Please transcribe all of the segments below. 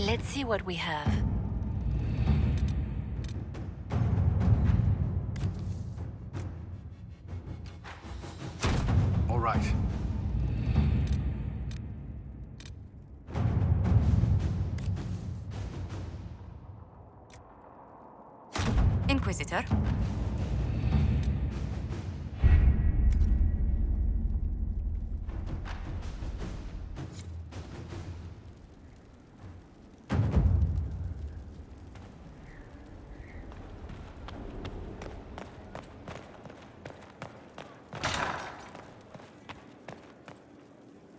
Let's see what we have. All right. Inquisitor.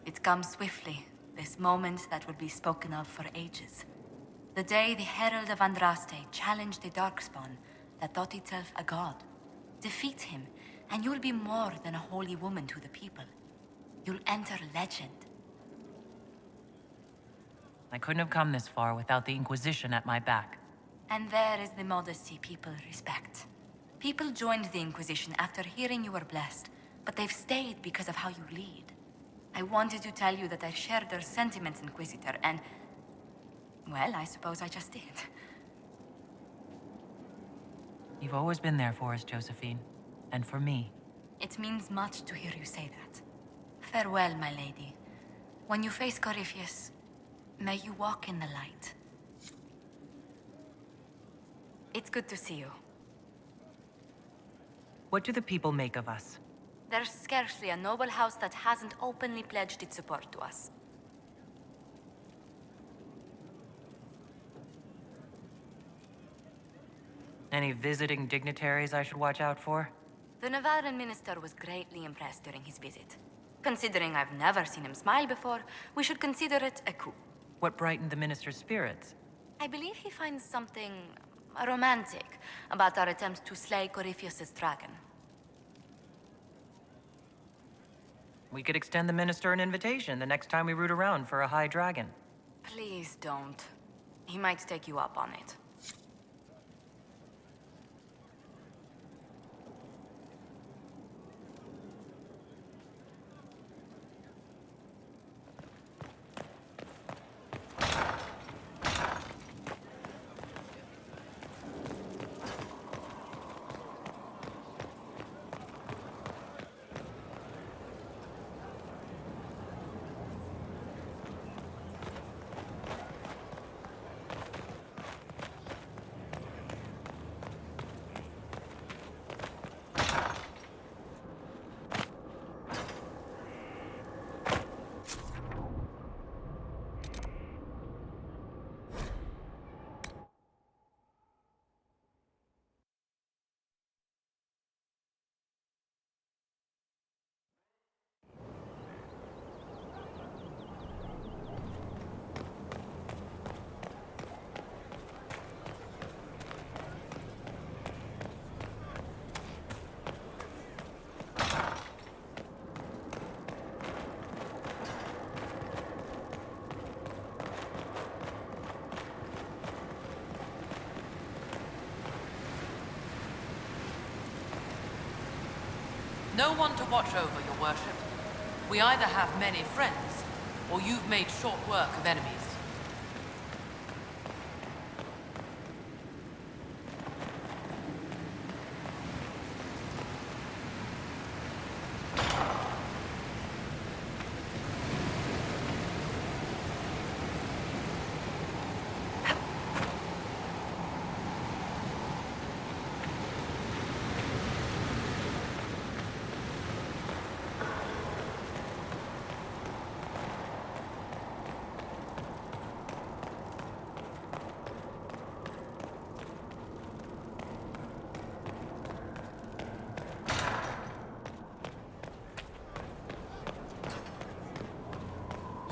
It comes swiftly, this moment that will be spoken of for ages. The day the Herald of Andraste challenged the Darkspawn that thought itself a god. Defeat him, and you'll be more than a holy woman to the people. You'll enter legend. I couldn't have come this far without the Inquisition at my back. And there is the modesty people respect. People joined the Inquisition after hearing you were blessed, but they've stayed because of how you lead. I wanted to tell you that I shared their sentiments, Inquisitor, and... well, I suppose I just did. You've always been there for us, Josephine. And for me. It means much to hear you say that. Farewell, my lady. When you face Corypheus, may you walk in the light. It's good to see you. What do the people make of us? There's scarcely a noble house that hasn't openly pledged its support to us. Any visiting dignitaries I should watch out for? The Navarran minister was greatly impressed during his visit. Considering I've never seen him smile before, we should consider it a coup. What brightened the minister's spirits? I believe he finds something romantic about our attempt to slay Corypheus's dragon. We could extend the minister an invitation the next time we root around for a high dragon. Please don't. He might take you up on it. No one to watch over, your worship. We either have many friends, or you've made short work of enemies.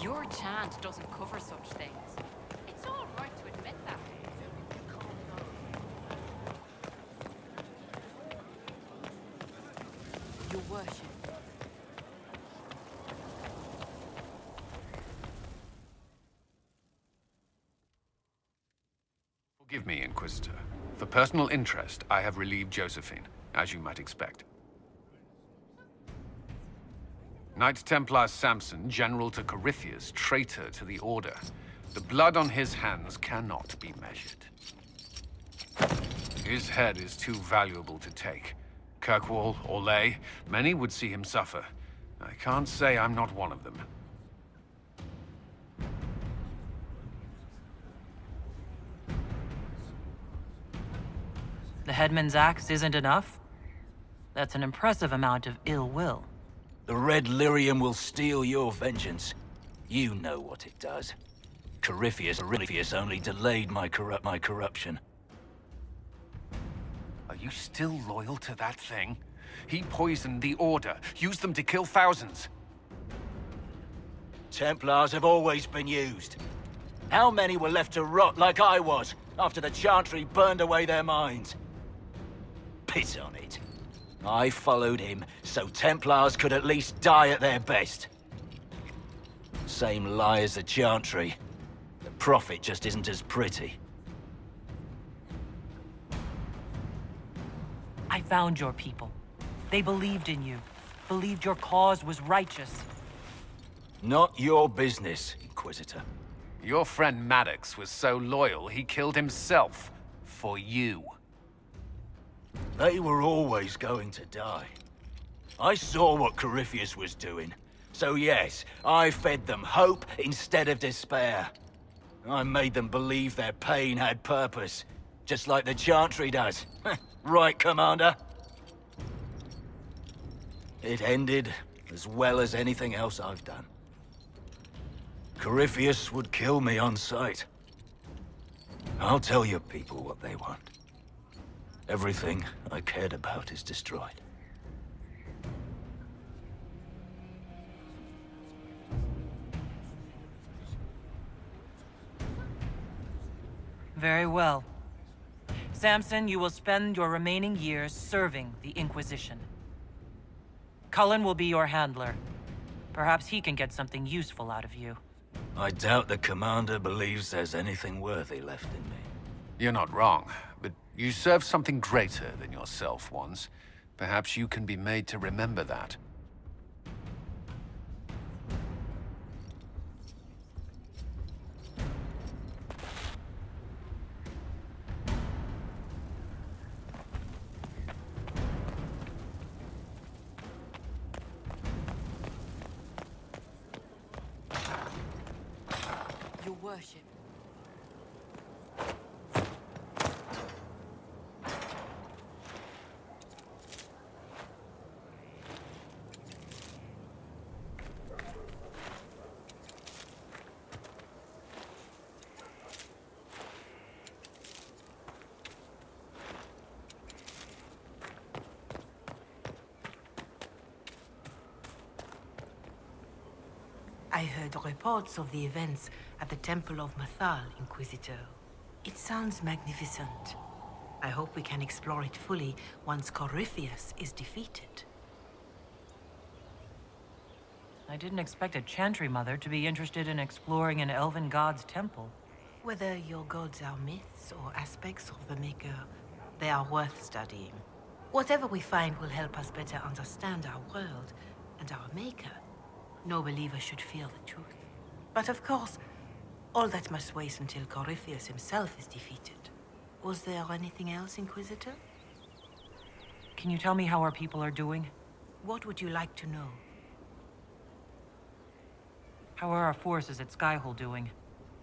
Your chant doesn't cover such things. It's all right to admit that. Your worship. Forgive me, Inquisitor. For personal interest, I have relieved Josephine, as you might expect. Knight Templar Samson, general to Corypheus, traitor to the Order. The blood on his hands cannot be measured. His head is too valuable to take. Kirkwall, Orlais, many would see him suffer. I can't say I'm not one of them. The headman's axe isn't enough? That's an impressive amount of ill will. The Red Lyrium will steal your vengeance. You know what it does. Corypheus only delayed my corruption. Are you still loyal to that thing? He poisoned the Order, used them to kill thousands. Templars have always been used. How many were left to rot like I was, after the Chantry burned away their minds? Piss on it. I followed him, so Templars could at least die at their best. Same lie as the Chantry. The Prophet just isn't as pretty. I found your people. They believed in you. Believed your cause was righteous. Not your business, Inquisitor. Your friend Maddox was so loyal, he killed himself. For you. They were always going to die. I saw what Corypheus was doing. So yes, I fed them hope instead of despair. I made them believe their pain had purpose, just like the Chantry does. Right, Commander? It ended as well as anything else I've done. Corypheus would kill me on sight. I'll tell your people what they want. Everything I cared about is destroyed. Very well. Samson, you will spend your remaining years serving the Inquisition. Cullen will be your handler. Perhaps he can get something useful out of you. I doubt the Commander believes there's anything worthy left in me. You're not wrong, but you served something greater than yourself once. Perhaps you can be made to remember that. Your worship. I heard reports of the events at the Temple of Mathal, Inquisitor. It sounds magnificent. I hope we can explore it fully once Corypheus is defeated. I didn't expect a Chantry mother to be interested in exploring an elven god's temple. Whether your gods are myths or aspects of the Maker, they are worth studying. Whatever we find will help us better understand our world and our Maker. No believer should fear the truth. But of course, all that must wait until Corypheus himself is defeated. Was there anything else, Inquisitor? Can you tell me how our people are doing? What would you like to know? How are our forces at Skyhole doing?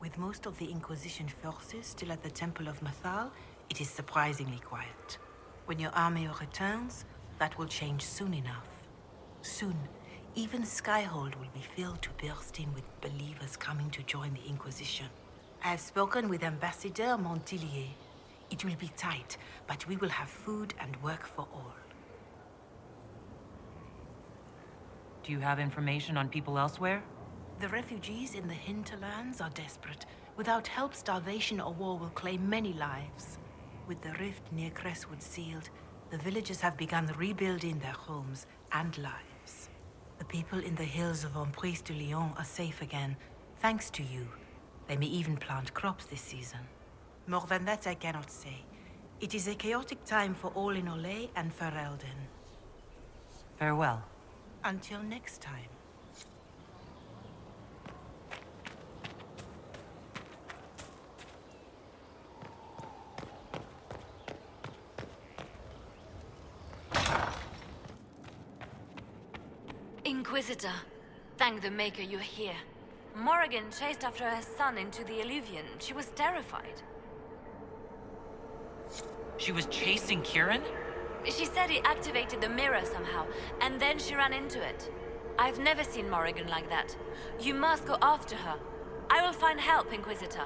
With most of the Inquisition forces still at the Temple of Mathal, it is surprisingly quiet. When your army returns, that will change soon enough. Soon, even Skyhold will be filled to bursting with believers coming to join the Inquisition. I have spoken with Ambassador Montillier. It will be tight, but we will have food and work for all. Do you have information on people elsewhere? The refugees in the hinterlands are desperate. Without help, starvation or war will claim many lives. With the rift near Crestwood sealed, the villagers have begun rebuilding their homes and lives. The people in the hills of Emprise de Lyon are safe again, thanks to you. They may even plant crops this season. More than that I cannot say. It is a chaotic time for all in Olay and Ferelden. Farewell. Until next time. Inquisitor, thank the Maker you're here. Morrigan chased after her son into the Illuvian. She was terrified. She was chasing Kieran? She said he activated the mirror somehow, and then she ran into it. I've never seen Morrigan like that. You must go after her. I will find help, Inquisitor.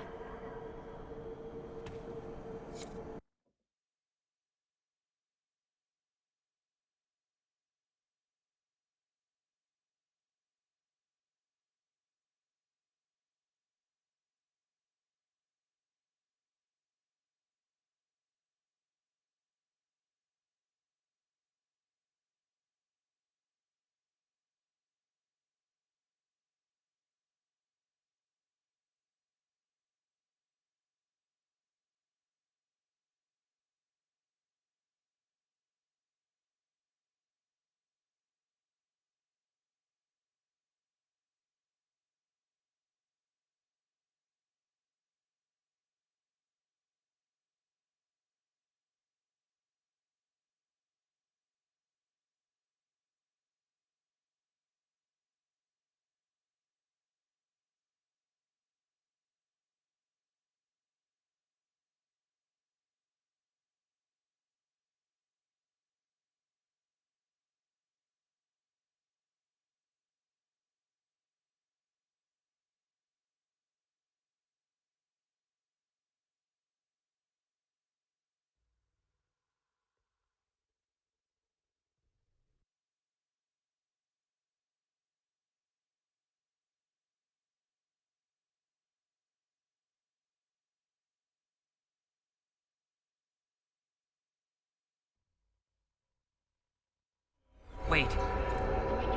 Wait.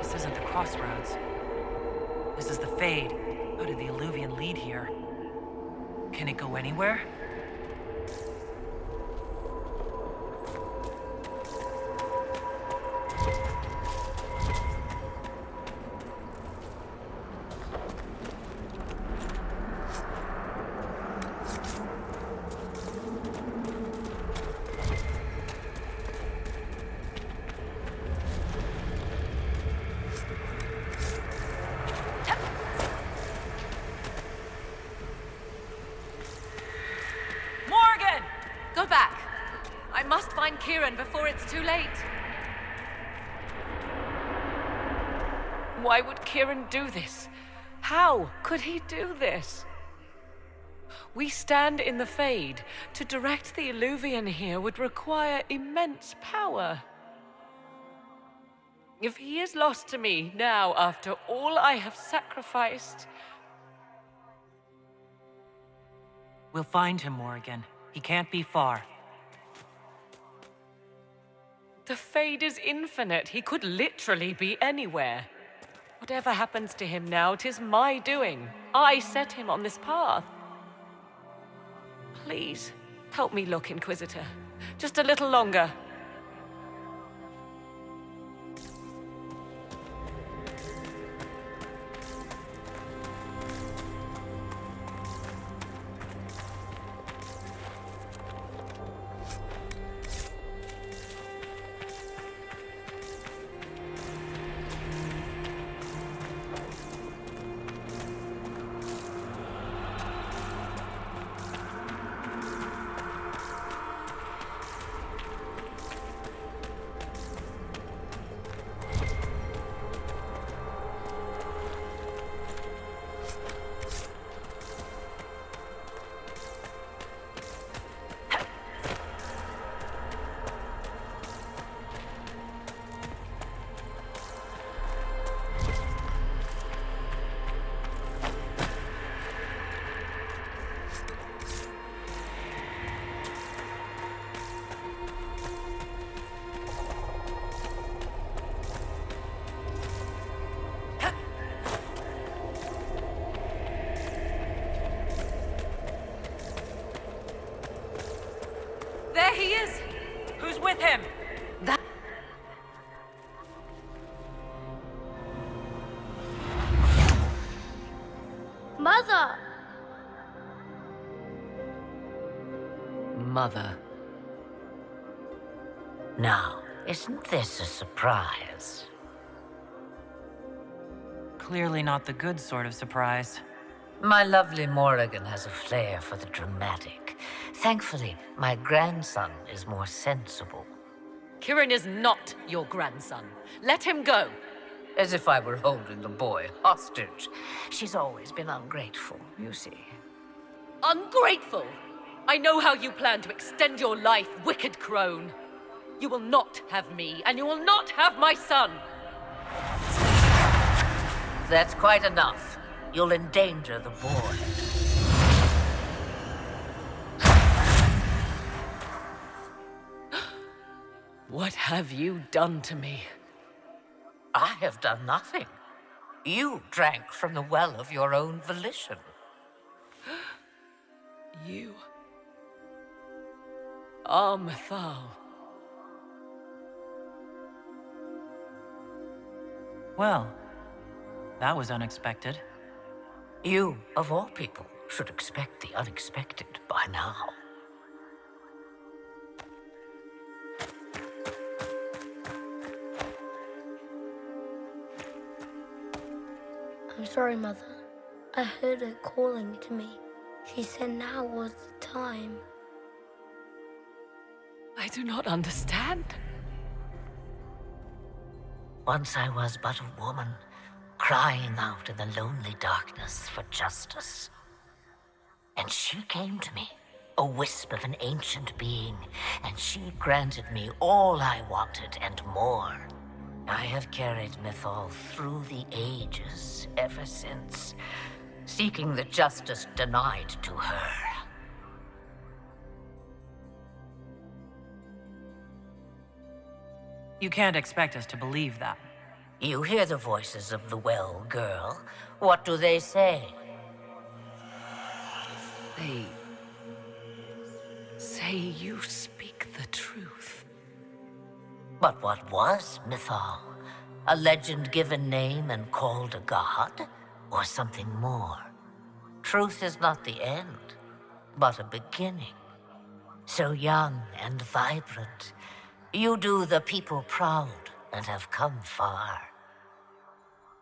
This isn't the crossroads. This is the Fade. How did the Illuvian lead here? Can it go anywhere? Go back. I must find Kieran before it's too late. Why would Kieran do this? How could he do this? We stand in the Fade. To direct the Illuvian here would require immense power. If he is lost to me now after all I have sacrificed... We'll find him, Morrigan. He can't be far. The Fade is infinite. He could literally be anywhere. Whatever happens to him now, 'tis my doing. I set him on this path. Please, help me look, Inquisitor. Just a little longer. There he is! Who's with him? That... Mother! Mother. Now, isn't this a surprise? Clearly not the good sort of surprise. My lovely Morrigan has a flair for the dramatic. Thankfully, my grandson is more sensible. Kieran is not your grandson. Let him go. As if I were holding the boy hostage. She's always been ungrateful, you see. Ungrateful! I know how you plan to extend your life, wicked crone. You will not have me, and you will not have my son. That's quite enough. You'll endanger the boy. What have you done to me? I have done nothing. You drank from the well of your own volition. You are Mythal. Well, that was unexpected. You, of all people, should expect the unexpected by now. I'm sorry, Mother. I heard her calling to me. She said now was the time. I do not understand. Once I was but a woman, crying out in the lonely darkness for justice. And she came to me, a wisp of an ancient being, and she granted me all I wanted and more. I have carried Mythal through the ages ever since, seeking the justice denied to her. You can't expect us to believe that. You hear the voices of the well, girl. What do they say? They say you speak the truth. But what was Mythal? A legend given name and called a god? Or something more? Truth is not the end, but a beginning. So young and vibrant, you do the people proud and have come far.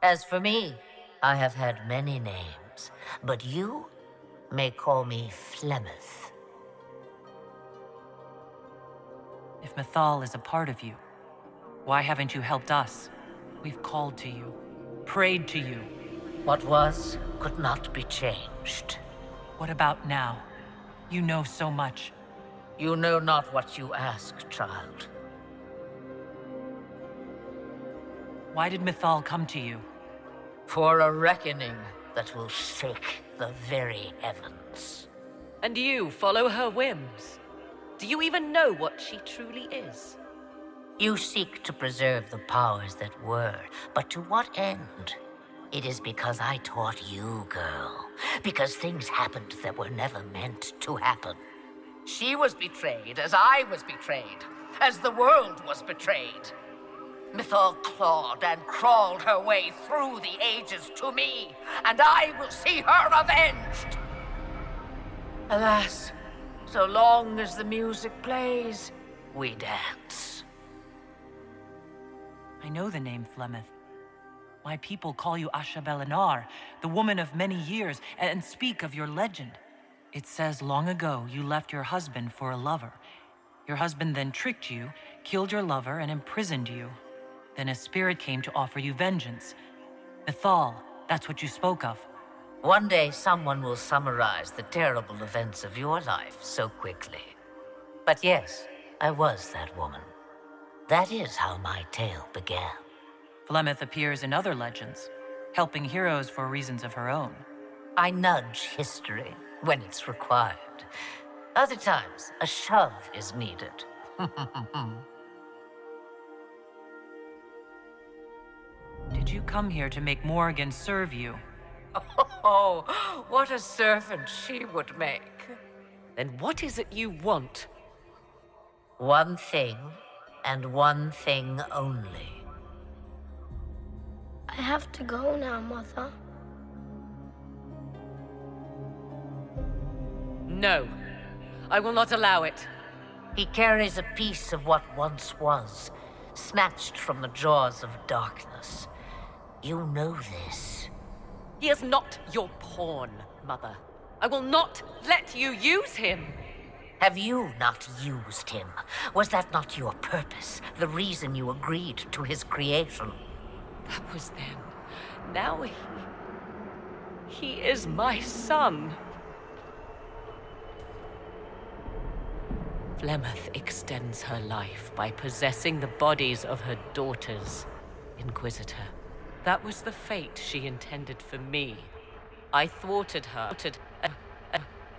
As for me, I have had many names, but you may call me Flemeth. If Mythal is a part of you, why haven't you helped us? We've called to you, prayed to you. What was could not be changed. What about now? You know so much. You know not what you ask, child. Why did Mythal come to you? For a reckoning that will shake the very heavens. And you follow her whims. Do you even know what she truly is? You seek to preserve the powers that were, but to what end? It is because I taught you, girl. Because things happened that were never meant to happen. She was betrayed as I was betrayed, as the world was betrayed. Mythal clawed and crawled her way through the ages to me, and I will see her avenged! Alas, so long as the music plays, we dance. I know the name Flemeth. My people call you Asha Belinar, the woman of many years, and speak of your legend. It says long ago you left your husband for a lover. Your husband then tricked you, killed your lover, and imprisoned you. Then a spirit came to offer you vengeance. Mythal, that's what you spoke of. One day someone will summarize the terrible events of your life so quickly. But yes, I was that woman. That is how my tale began. Flemeth appears in other legends, helping heroes for reasons of her own. I nudge history when it's required. Other times, a shove is needed. Did you come here to make Morrigan serve you? Oh, what a servant she would make. Then what is it you want? One thing, and one thing only. I have to go now, Mother. No. I will not allow it. He carries a piece of what once was, snatched from the jaws of darkness. You know this. He is not your pawn, Mother. I will not let you use him. Have you not used him? Was that not your purpose? The reason you agreed to his creation? That was then. Now he is my son. Flemeth extends her life by possessing the bodies of her daughters, Inquisitor. That was the fate she intended for me. I thwarted her,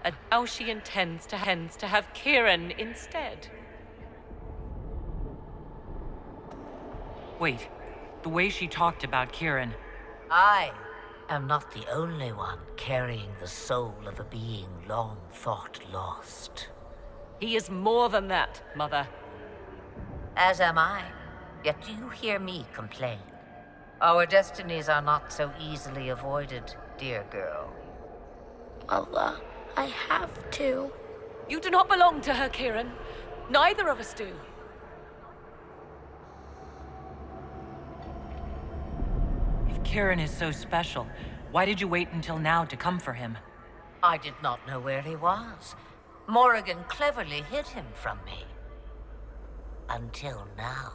and now she intends to have Kieran instead. Wait, the way she talked about Kieran. I am not the only one carrying the soul of a being long thought lost. He is more than that, Mother. As am I. Yet do you hear me complain? Our destinies are not so easily avoided, dear girl. Mother, I have to. You do not belong to her, Kieran. Neither of us do. If Kieran is so special, why did you wait until now to come for him? I did not know where he was. Morrigan cleverly hid him from me. Until now.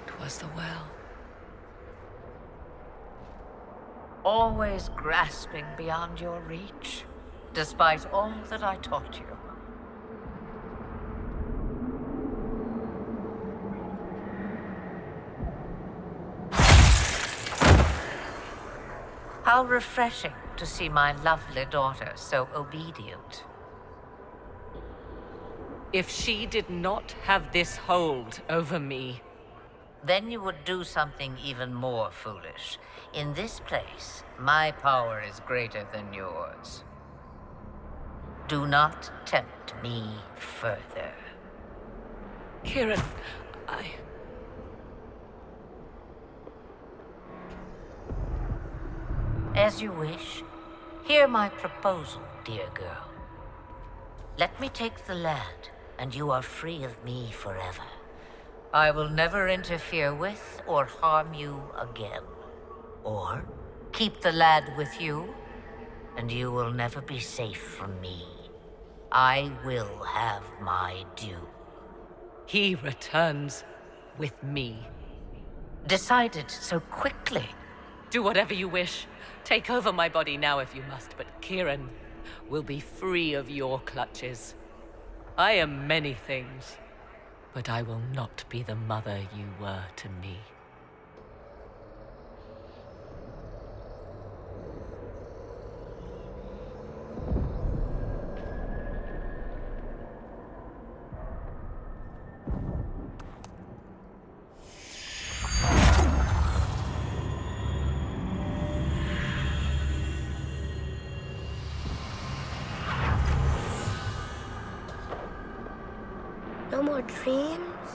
'Twas the well. Always grasping beyond your reach, despite all that I taught you. How refreshing to see my lovely daughter so obedient. If she did not have this hold over me, Then you would do something even more foolish. In this place, my power is greater than yours. Do not tempt me further. Kieran, As you wish. Hear my proposal, dear girl. Let me take the lad, and you are free of me forever. I will never interfere with or harm you again. Or keep the lad with you, and you will never be safe from me. I will have my due. he returns with me. Decided so quickly. Do whatever you wish. Take over my body now if you must, but Kieran will be free of your clutches. I am many things, but I will not be the mother you were to me. No more dreams?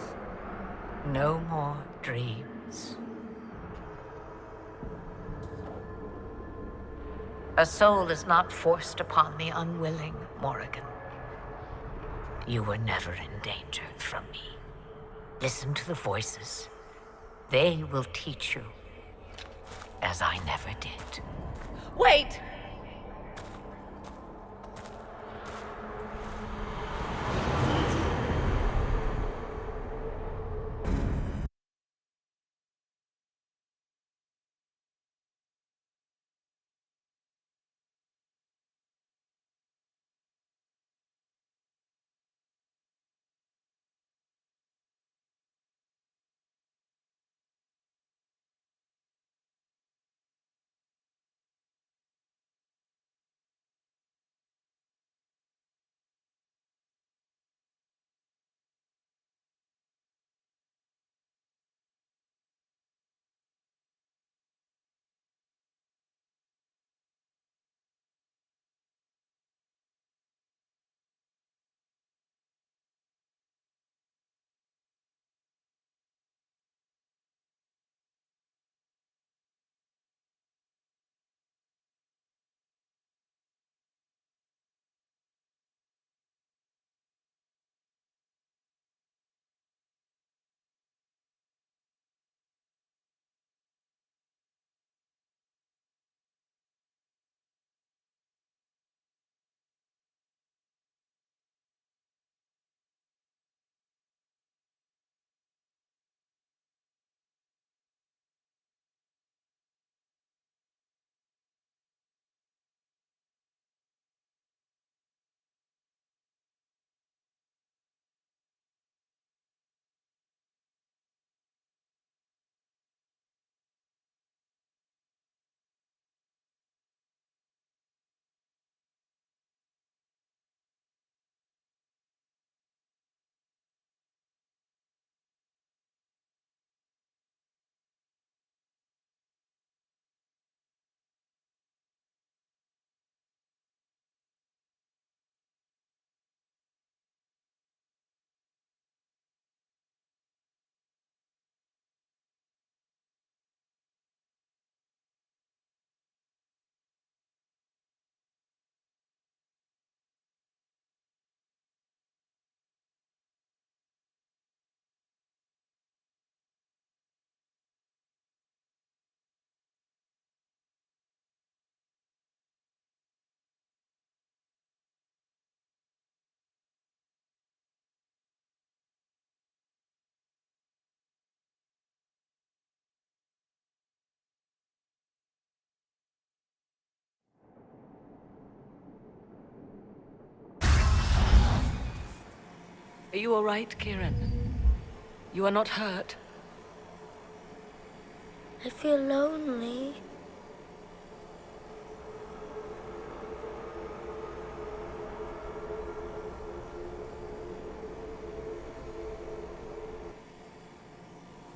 No more dreams. A soul is not forced upon the unwilling, Morrigan. You were never in danger from me. Listen to the voices. They will teach you, as I never did. Wait! Are you all right, Kieran? You are not hurt? I feel lonely.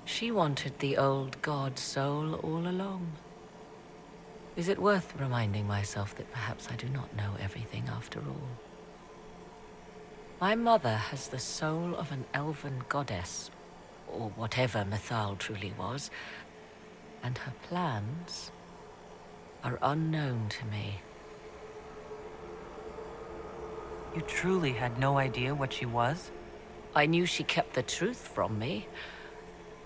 She wanted the old god soul all along. Is it worth reminding myself that perhaps I do not know everything after all? My mother has the soul of an elven goddess, or whatever Mythal truly was, and her plans are unknown to me. You truly had no idea what she was? I knew she kept the truth from me.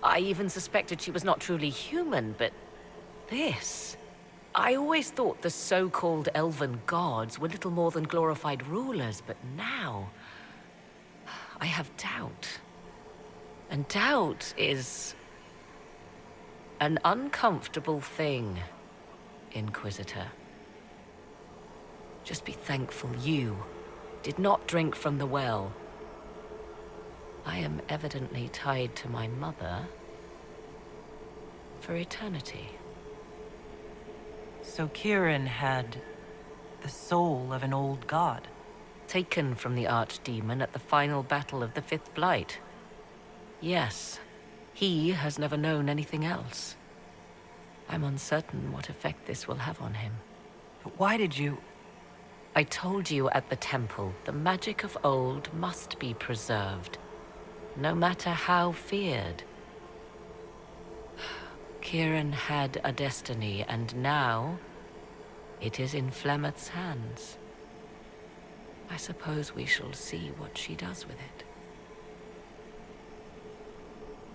I even suspected she was not truly human, but this... I always thought the so-called elven gods were little more than glorified rulers, but now... I have doubt. And doubt is... an uncomfortable thing, Inquisitor. Just be thankful you did not drink from the well. I am evidently tied to my mother for eternity. So Kieran had the soul of an old god. Taken from the archdemon at the final battle of the Fifth Blight. Yes, he has never known anything else. I'm uncertain what effect this will have on him. But why did you... I told you at the temple, the magic of old must be preserved, no matter how feared. Kieran had a destiny, and now it is in Flemeth's hands. I suppose we shall see what she does with it.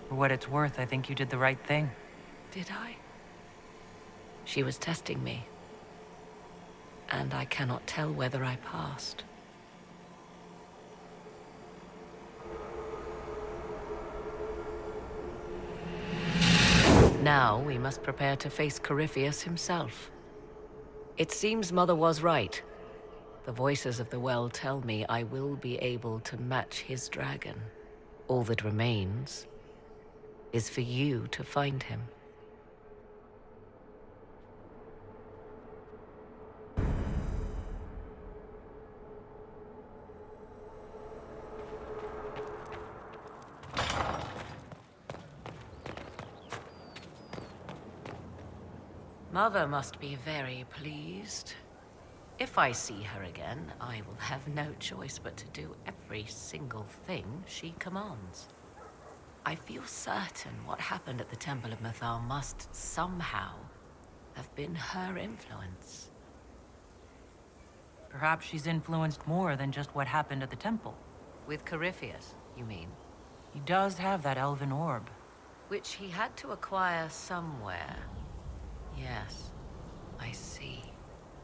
For what it's worth, I think you did the right thing. Did I? She was testing me, and I cannot tell whether I passed. Now we must prepare to face Corypheus himself. It seems Mother was right. The voices of the well tell me I will be able to match his dragon. All that remains is for you to find him. Mother must be very pleased. If I see her again, I will have no choice but to do every single thing she commands. I feel certain what happened at the Temple of Mythal must somehow have been her influence. Perhaps she's influenced more than just what happened at the temple. With Corypheus, you mean? He does have that elven orb. Which he had to acquire somewhere. Yes, I see.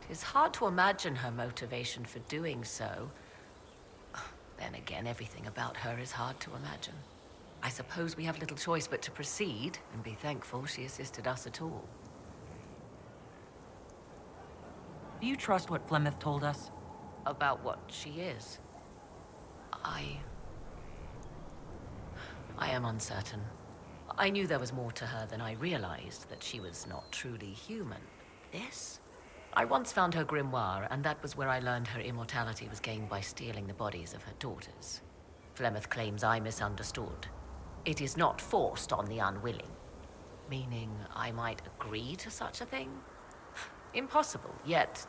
It is hard to imagine her motivation for doing so. Then again, everything about her is hard to imagine. I suppose we have little choice but to proceed and be thankful she assisted us at all. Do you trust what Flemeth told us? About what she is? I am uncertain. I knew there was more to her than I realized, that she was not truly human. This? I once found her grimoire, and that was where I learned her immortality was gained by stealing the bodies of her daughters. Flemeth claims I misunderstood. It is not forced on the unwilling. Meaning I might agree to such a thing? Impossible, yet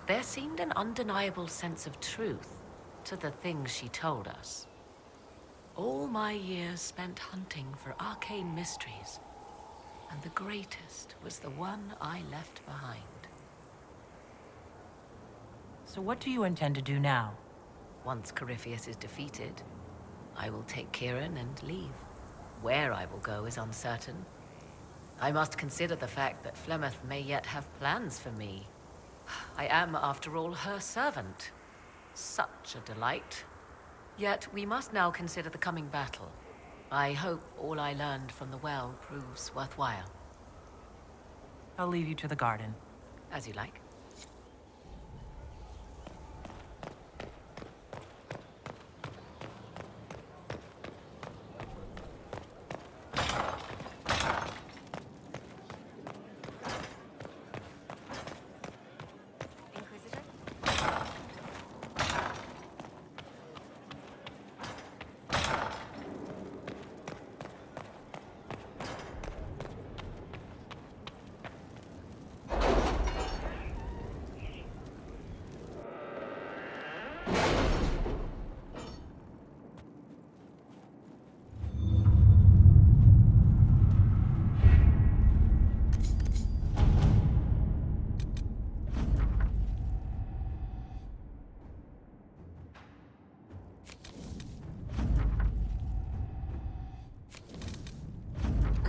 there seemed an undeniable sense of truth to the things she told us. All my years spent hunting for arcane mysteries, and the greatest was the one I left behind. So what do you intend to do now? Once Corypheus is defeated, I will take Kieran and leave. Where I will go is uncertain. I must consider the fact that Flemeth may yet have plans for me. I am, after all, her servant. Such a delight. Yet we must now consider the coming battle. I hope all I learned from the well proves worthwhile. I'll leave you to the garden. As you like.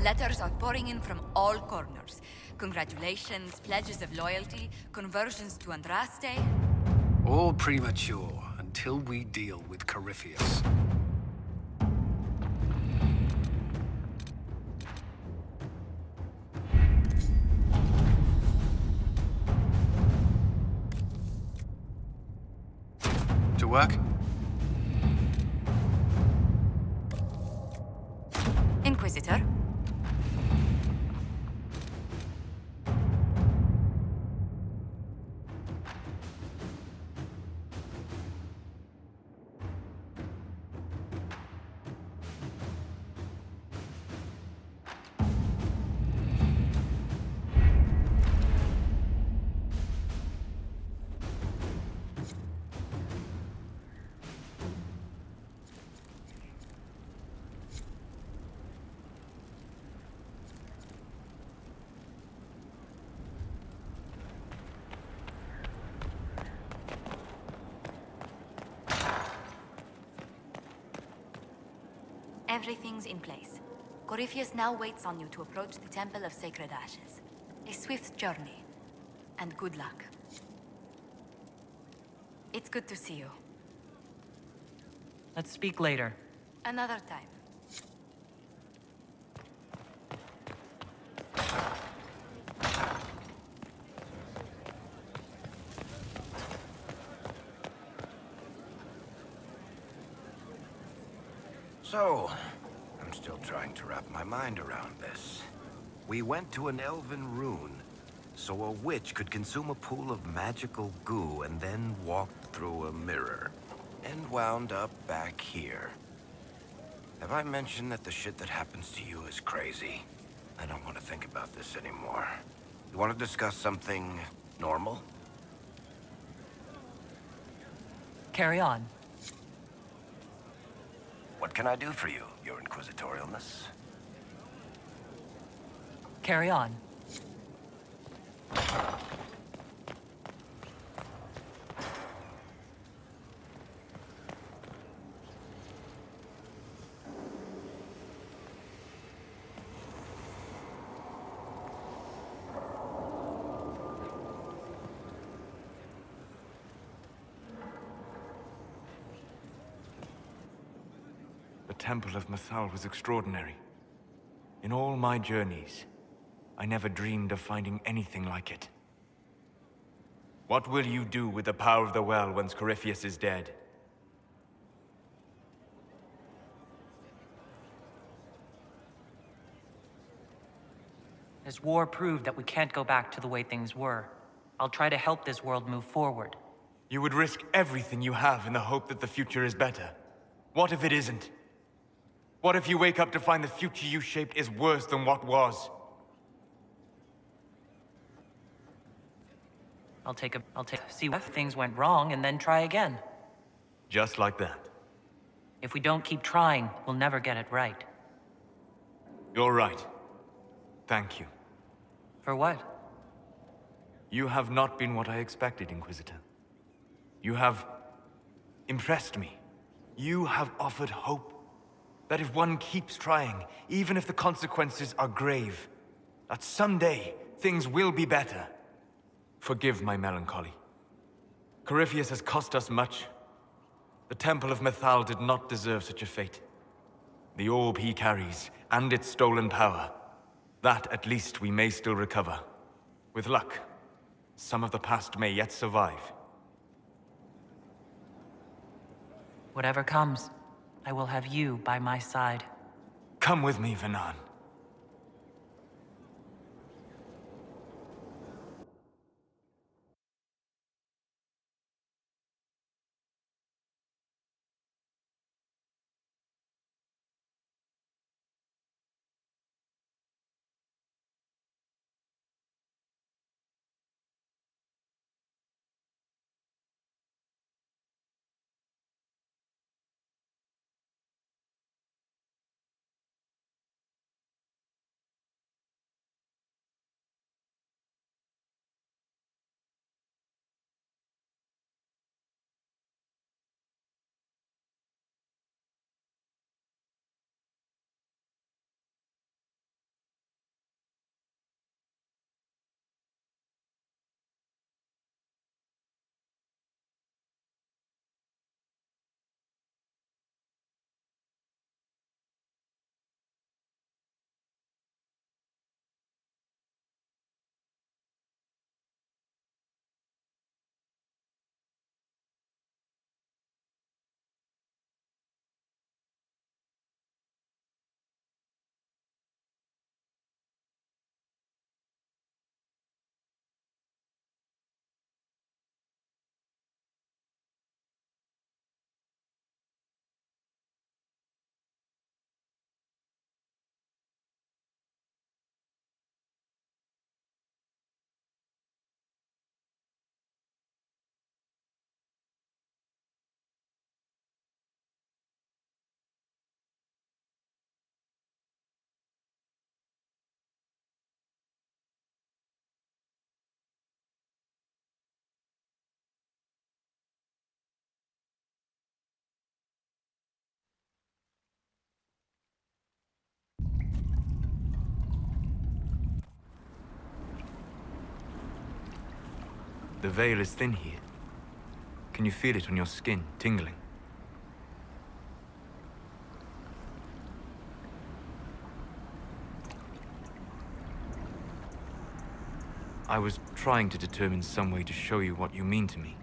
Letters are pouring in from all corners. Congratulations, pledges of loyalty, conversions to Andraste. All premature until we deal with Corypheus. To work? Inquisitor? Everything's in place. Corypheus now waits on you to approach the Temple of Sacred Ashes. A swift journey, and good luck. It's good to see you. Let's speak later. Another time. So, I'm still trying to wrap my mind around this. We went to an elven rune, so a witch could consume a pool of magical goo and then walked through a mirror, and wound up back here. Have I mentioned that the shit that happens to you is crazy? I don't want to think about this anymore. You want to discuss something normal? Carry on. What can I do for you, your inquisitorialness? Carry on. The Temple of Mythal was extraordinary. In all my journeys, I never dreamed of finding anything like it. What will you do with the power of the well once Corypheus is dead? This war proved that we can't go back to the way things were. I'll try to help this world move forward. You would risk everything you have in the hope that the future is better. What if it isn't? What if you wake up to find the future you shaped is worse than what was? See if things went wrong and then try again. Just like that. If we don't keep trying, we'll never get it right. You're right. Thank you. For what? You have not been what I expected, Inquisitor. You have impressed me. You have offered hope. That if one keeps trying, even if the consequences are grave, that someday things will be better. Forgive my melancholy. Corypheus has cost us much. The Temple of Mythal did not deserve such a fate. The orb he carries, and its stolen power, that at least we may still recover. With luck, some of the past may yet survive. Whatever comes, I will have you by my side. Come with me, Vanan. The veil is thin here. Can you feel it on your skin, tingling? I was trying to determine some way to show you what you mean to me.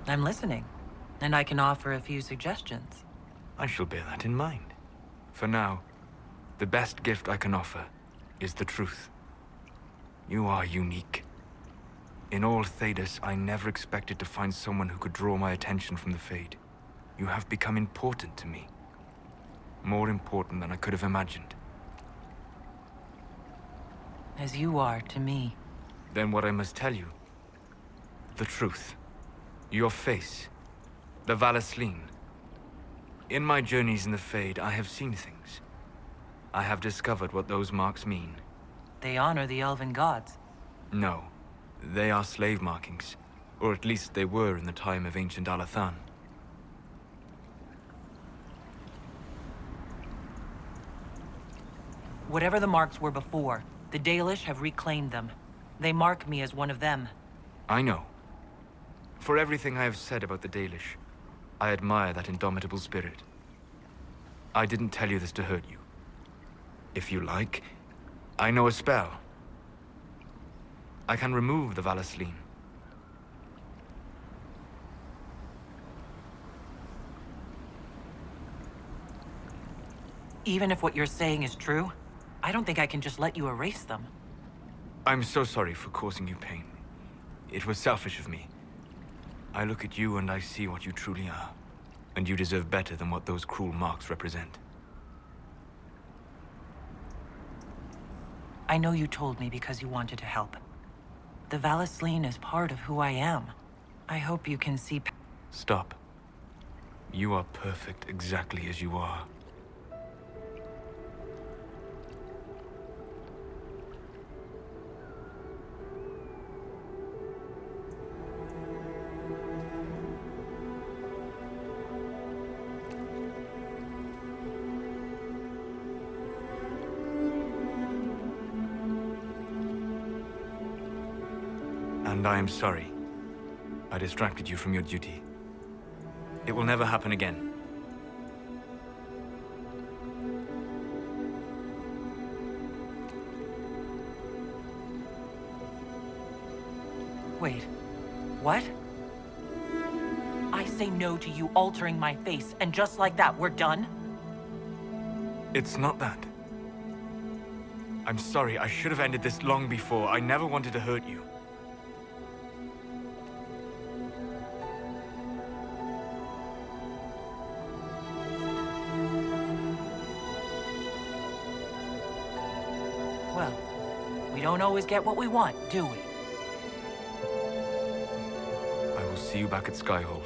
I'm listening, and I can offer a few suggestions. I shall bear that in mind. For now, the best gift I can offer is the truth. You are unique. In all Thedas, I never expected to find someone who could draw my attention from the Fade. You have become important to me. More important than I could have imagined. As you are to me. Then what I must tell you, the truth. Your face, the Valasleen. In my journeys in the Fade, I have seen things. I have discovered what those marks mean. They honor the elven gods. No, they are slave markings. Or at least they were in the time of ancient Alathan. Whatever the marks were before, the Dalish have reclaimed them. They mark me as one of them. I know. For everything I have said about the Dalish, I admire that indomitable spirit. I didn't tell you this to hurt you. If you like, I know a spell. I can remove the Valasleen. Even if what you're saying is true, I don't think I can just let you erase them. I'm so sorry for causing you pain. It was selfish of me. I look at you and I see what you truly are. And you deserve better than what those cruel marks represent. I know you told me because you wanted to help. The Valasleen is part of who I am. I hope you can see... Stop. You are perfect exactly as you are. And I am sorry. I distracted you from your duty. It will never happen again. Wait. What? I say no to you altering my face, and just like that, we're done? It's not that. I'm sorry, I should have ended this long before. I never wanted to hurt you. Well, we don't always get what we want, do we? I will see you back at Skyhold.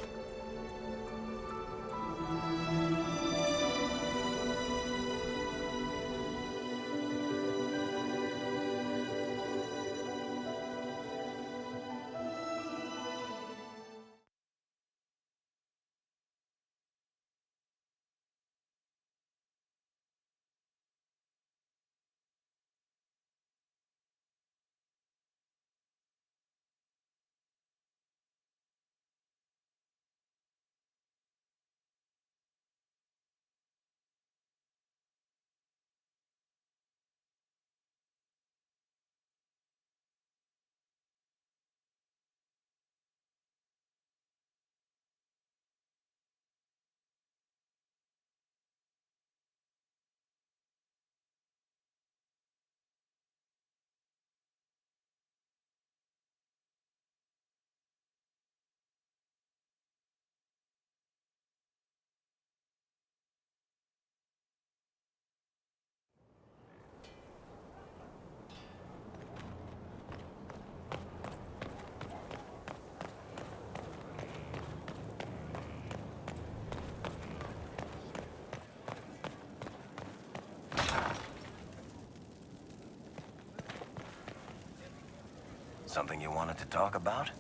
Something you wanted to talk about?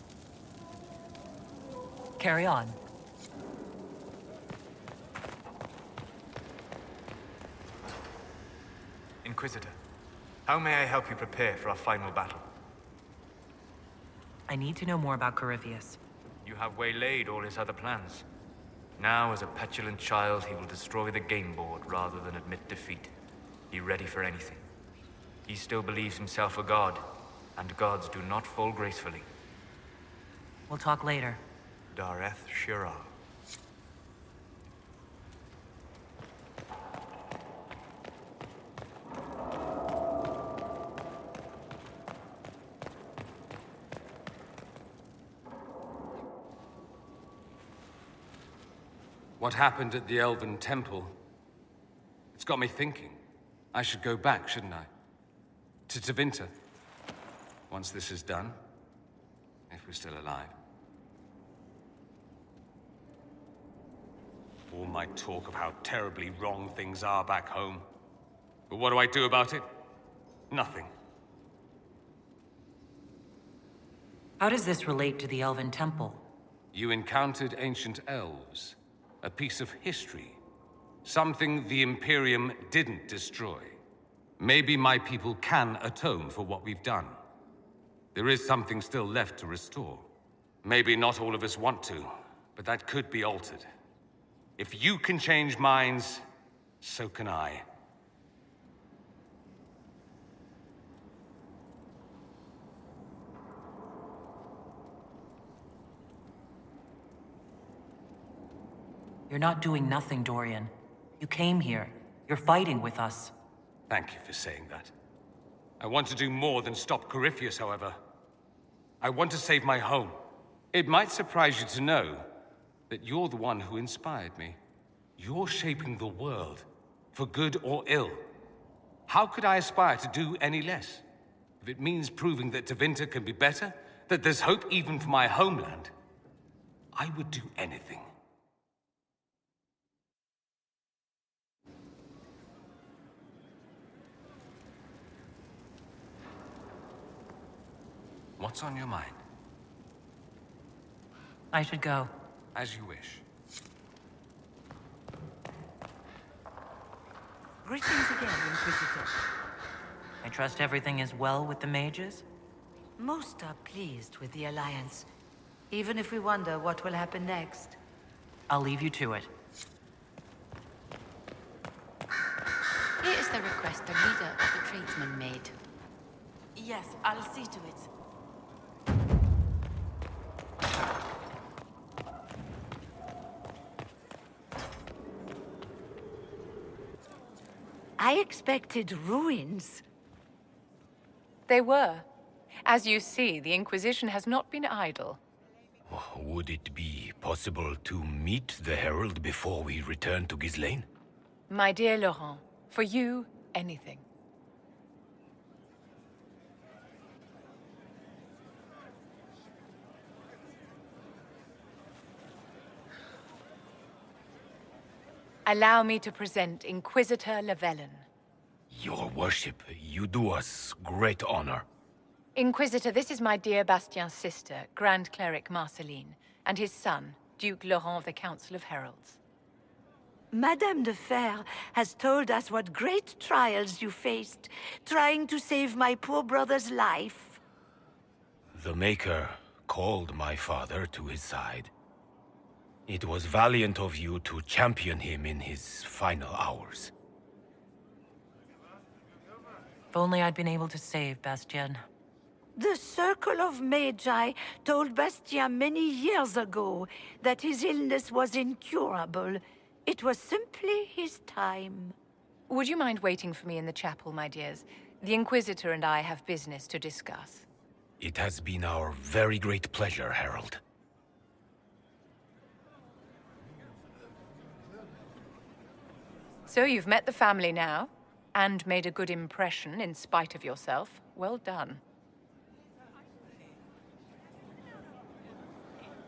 Carry on. Inquisitor, how may I help you prepare for our final battle? I need to know more about Corypheus. You have waylaid all his other plans. Now, as a petulant child, he will destroy the game board rather than admit defeat. Be ready for anything. He still believes himself a god, and gods do not fall gracefully. We'll talk later. Dareth Shira. What happened at the Elven Temple? It's got me thinking. I should go back, shouldn't I? To Tevinter. Once this is done. If we're still alive. All my talk of how terribly wrong things are back home. But what do I do about it? Nothing. How does this relate to the Elven Temple? You encountered ancient elves. A piece of history. Something the Imperium didn't destroy. Maybe my people can atone for what we've done. There is something still left to restore. Maybe not all of us want to, but that could be altered. If you can change minds, so can I. You're not doing nothing, Dorian. You came here. You're fighting with us. Thank you for saying that. I want to do more than stop Corypheus, however. I want to save my home. It might surprise you to know that you're the one who inspired me. You're shaping the world, for good or ill. How could I aspire to do any less? If it means proving that Tevinter can be better, that there's hope even for my homeland, I would do anything. What's on your mind? I should go. As you wish. Greetings again, Inquisitor. I trust everything is well with the mages? Most are pleased with the Alliance, even if we wonder what will happen next. I'll leave you to it. Here is the request the leader of the tradesmen made. Yes, I'll see to it. I expected ruins. They were. As you see, the Inquisition has not been idle. Would it be possible to meet the Herald before we return to Ghislaine? My dear Laurent, for you, anything. Allow me to present Inquisitor Llewellyn. Your worship, you do us great honor. Inquisitor, this is my dear Bastien's sister, Grand Cleric Marceline, and his son, Duke Laurent of the Council of Heralds. Madame de Fer has told us what great trials you faced, trying to save my poor brother's life. The Maker called my father to his side. It was valiant of you to champion him in his final hours. If only I'd been able to save Bastien. The Circle of Magi told Bastien many years ago that his illness was incurable. It was simply his time. Would you mind waiting for me in the chapel, my dears? The Inquisitor and I have business to discuss. It has been our very great pleasure, Herald. So you've met the family now, and made a good impression in spite of yourself. Well done.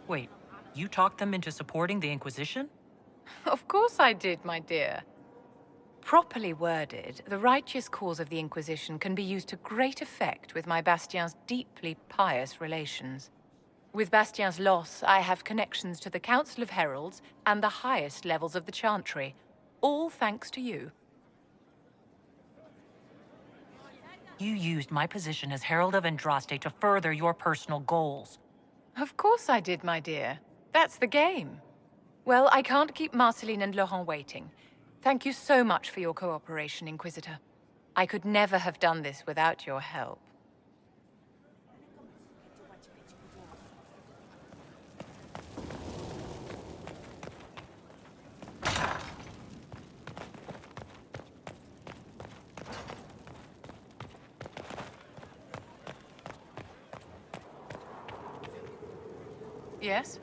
Wait, you talked them into supporting the Inquisition? Of course I did, my dear. Properly worded, the righteous cause of the Inquisition can be used to great effect with my Bastien's deeply pious relations. With Bastien's loss, I have connections to the Council of Heralds and the highest levels of the Chantry, all thanks to you. You used my position as Herald of Andraste to further your personal goals. Of course I did, my dear. That's the game. Well, I can't keep Marceline and Laurent waiting. Thank you so much for your cooperation, Inquisitor. I could never have done this without your help. Yes?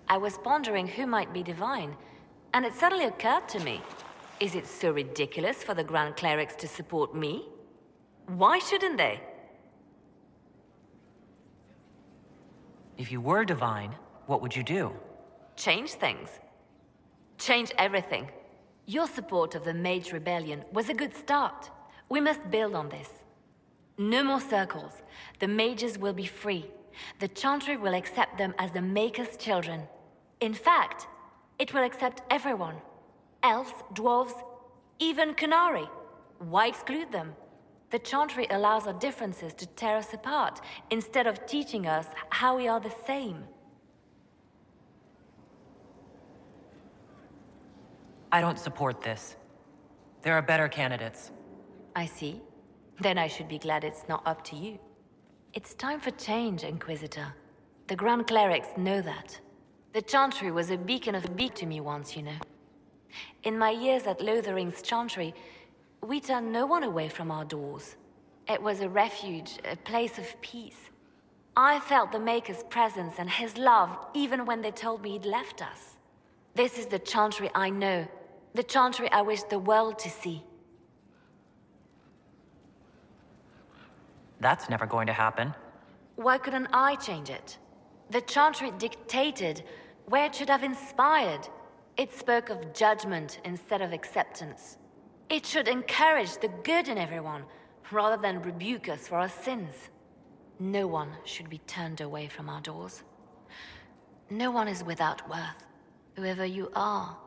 I was pondering who might be divine, and it suddenly occurred to me. Is it so ridiculous for the Grand Clerics to support me? Why shouldn't they? If you were divine, what would you do? Change things. Change everything. Your support of the Mage Rebellion was a good start. We must build on this. No more circles. The mages will be free. The Chantry will accept them as the Maker's children. In fact, it will accept everyone. Elves, dwarves, even Canary. Why exclude them? The Chantry allows our differences to tear us apart, instead of teaching us how we are the same. I don't support this. There are better candidates. I see. Then I should be glad it's not up to you. It's time for change, Inquisitor. The Grand Clerics know that. The Chantry was a beacon of beak to me once, you know. In my years at Lothering's Chantry, we turned no one away from our doors. It was a refuge, a place of peace. I felt the Maker's presence and his love even when they told me he'd left us. This is the Chantry I know. The Chantry I wish the world to see. That's never going to happen. Why couldn't I change it? The Chantry dictated where it should have inspired. It spoke of judgment instead of acceptance. It should encourage the good in everyone, rather than rebuke us for our sins. No one should be turned away from our doors. No one is without worth. Whoever you are,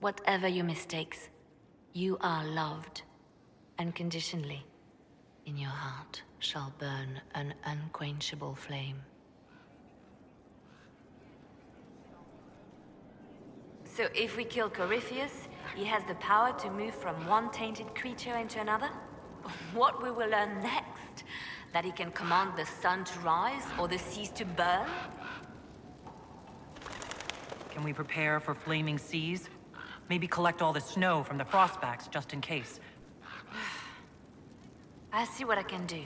whatever your mistakes, you are loved, unconditionally. In your heart shall burn an unquenchable flame. So if we kill Corypheus, he has the power to move from one tainted creature into another? What we will learn next? That he can command the sun to rise or the seas to burn? Can we prepare for flaming seas? Maybe collect all the snow from the frostbacks just in case. I'll see what I can do.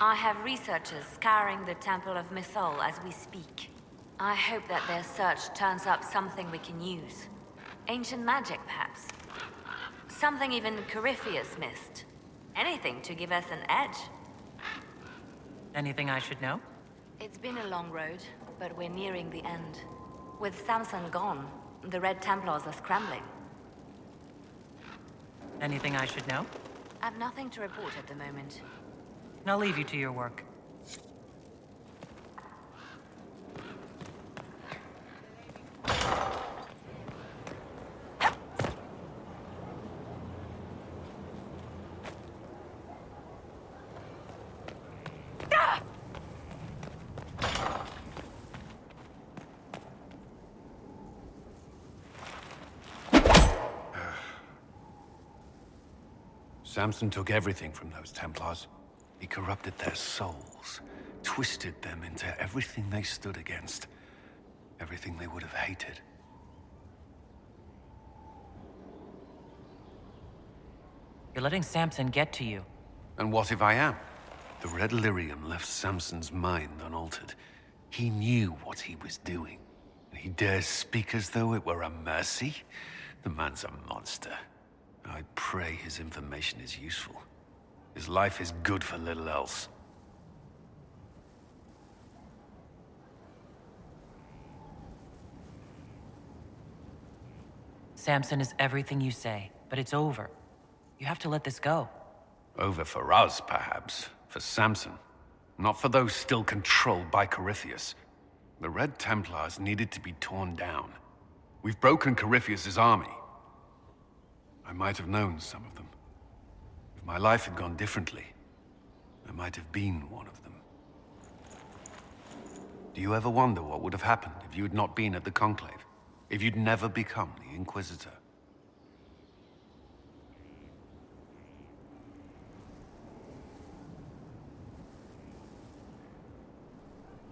I have researchers scouring the Temple of Mythol as we speak. I hope that their search turns up something we can use. Ancient magic, perhaps. Something even Corypheus missed. Anything to give us an edge. Anything I should know? It's been a long road, but we're nearing the end. With Samson gone, the Red Templars are scrambling. Anything I should know? I've nothing to report at the moment. I'll leave you to your work. Samson took everything from those Templars. He corrupted their souls, twisted them into everything they stood against, everything they would have hated. You're letting Samson get to you. And what if I am? The Red Lyrium left Samson's mind unaltered. He knew what he was doing. And he dares speak as though it were a mercy? The man's a monster. I pray his information is useful. His life is good for little else. Samson is everything you say, but it's over. You have to let this go. Over for us, perhaps. For Samson. Not for those still controlled by Corypheus. The Red Templars needed to be torn down. We've broken Corypheus's army. I might have known some of them. If my life had gone differently, I might have been one of them. Do you ever wonder what would have happened if you had not been at the Conclave? If you'd never become the Inquisitor?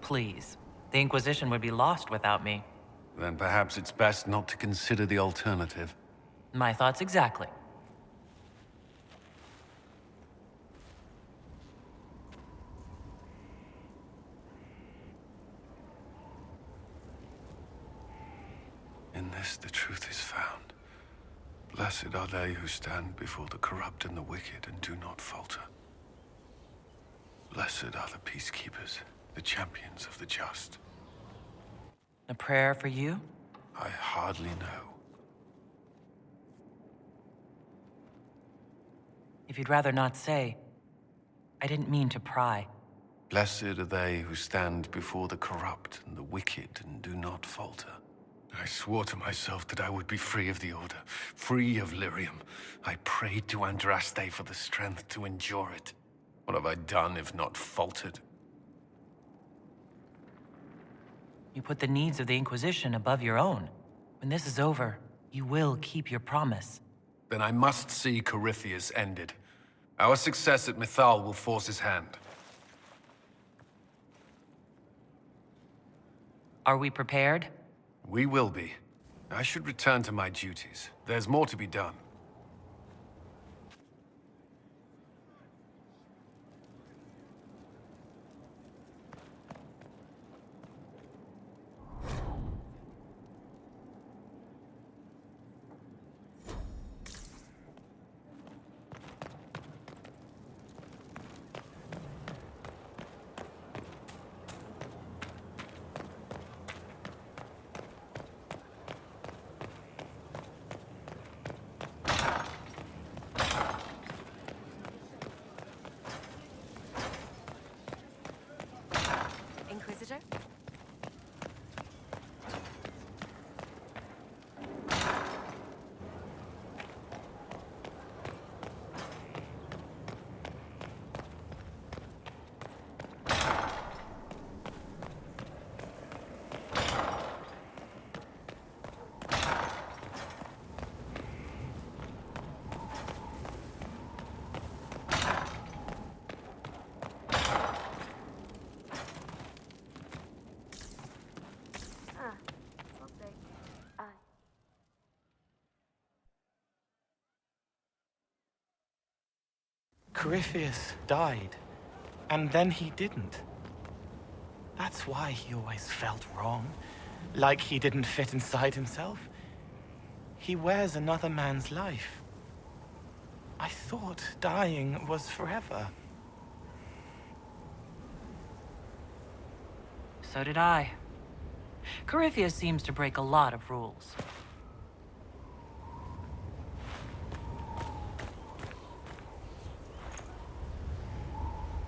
Please. The Inquisition would be lost without me. Then perhaps it's best not to consider the alternative. My thoughts exactly. In this the truth is found. Blessed are they who stand before the corrupt and the wicked and do not falter. Blessed are the peacekeepers, the champions of the just. A prayer for you? I hardly know. If you'd rather not say, I didn't mean to pry. Blessed are they who stand before the corrupt and the wicked and do not falter. I swore to myself that I would be free of the Order, free of Lyrium. I prayed to Andraste for the strength to endure it. What have I done if not faltered? You put the needs of the Inquisition above your own. When this is over, you will keep your promise. Then I must see Corypheus ended. Our success at Mythal will force his hand. Are we prepared? We will be. I should return to my duties. There's more to be done. Inquisitor? Corypheus died, and then he didn't. That's why he always felt wrong, like he didn't fit inside himself. He wears another man's life. I thought dying was forever. So did I. Corypheus seems to break a lot of rules.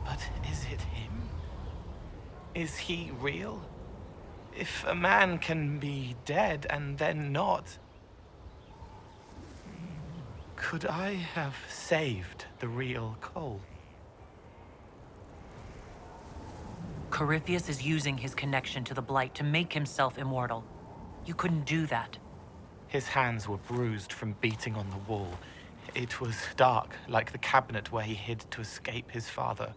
But is it him? Is he real? If a man can be dead and then not, could I have saved the real Cole? Corypheus is using his connection to the Blight to make himself immortal. You couldn't do that. His hands were bruised from beating on the wall. It was dark, like the cabinet where he hid to escape his father.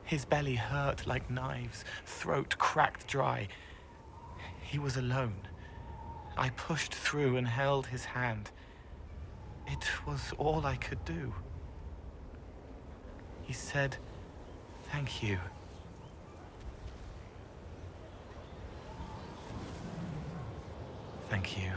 His belly hurt like knives, throat cracked dry. He was alone. I pushed through and held his hand. It was all I could do. He said, "Thank you." Thank you.